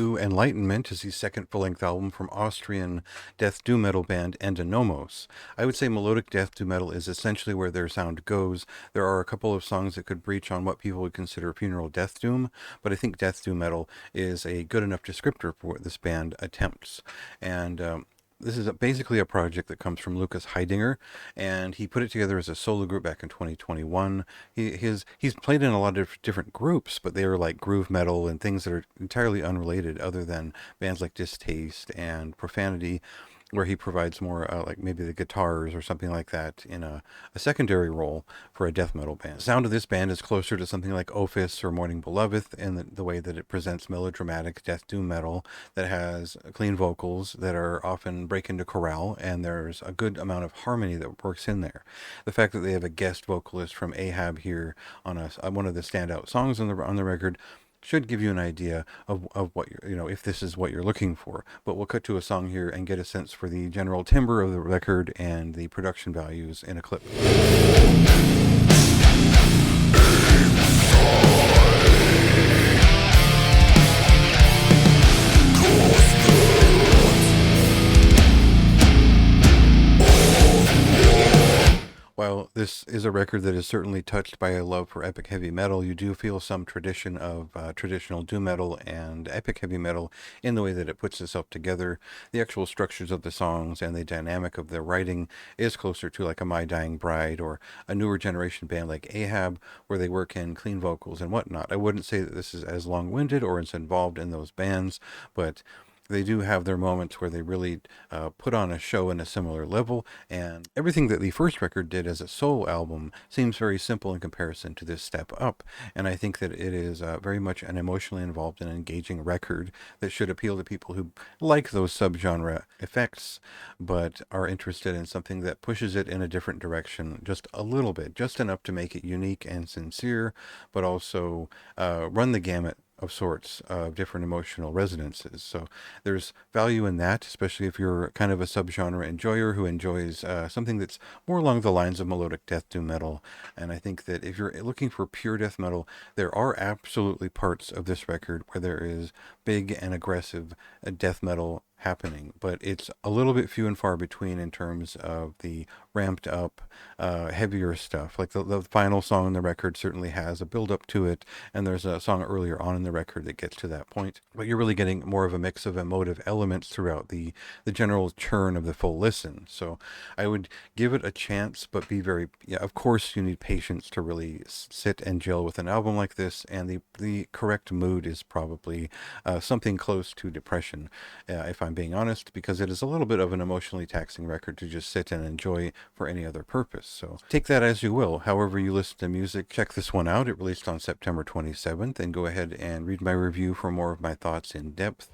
to Enlightenment is the second full-length album from Austrian death doom metal band Endonomos. I would say melodic death doom metal is essentially where their sound goes. There are a couple of songs that could breach on what people would consider funeral death doom, but I think death doom metal is a good enough descriptor for what this band attempts. And this is basically a project that comes from Lucas Heidinger, and he put it together as a solo group back in 2021. He's played in a lot of different groups, but they are like groove metal and things that are entirely unrelated, other than bands like Distaste and Profanity, where he provides more like maybe the guitars or something like that in a secondary role for a death metal band. The sound of this band is closer to something like Ophis or Morning Beloved in the way that it presents melodramatic death doom metal that has clean vocals that are often break into chorale, and there's a good amount of harmony that works in there. The fact that they have a guest vocalist from Ahab here on one of the standout songs on the record should give you an idea of what if this is what you're looking for. But we'll cut to a song here and get a sense for the general timbre of the record and the production values in a clip. While this is a record that is certainly touched by a love for epic heavy metal, you do feel some tradition of traditional doom metal and epic heavy metal in the way that it puts itself together. The actual structures of the songs and the dynamic of the writing is closer to like a My Dying Bride or a newer generation band like Ahab, where they work in clean vocals and whatnot. I wouldn't say that this is as long-winded or as involved in those bands, but they do have their moments where they really put on a show in a similar level, and everything that the first record did as a solo album seems very simple in comparison to this step up, and I think that it is very much an emotionally involved and engaging record that should appeal to people who like those subgenre effects, but are interested in something that pushes it in a different direction just a little bit, just enough to make it unique and sincere, but also run the gamut of sorts of different emotional resonances. So there's value in that, especially if you're kind of a subgenre enjoyer who enjoys something that's more along the lines of melodic death doom metal. And I think that if you're looking for pure death metal, there are absolutely parts of this record where there is big and aggressive death metal happening, but it's a little bit few and far between in terms of the ramped up heavier stuff. Like the final song on the record certainly has a build up to it, and there's a song earlier on in the record that gets to that point, but you're really getting more of a mix of emotive elements throughout the general churn of the full listen. So I would give it a chance, but be very, of course you need patience to really sit and gel with an album like this, and the correct mood is probably something close to depression, if I'm being honest, because it is a little bit of an emotionally taxing record to just sit and enjoy for any other purpose. So take that as you will. However you listen to music, check this one out. It released on September 27th, and go ahead and read my review for more of my thoughts in depth.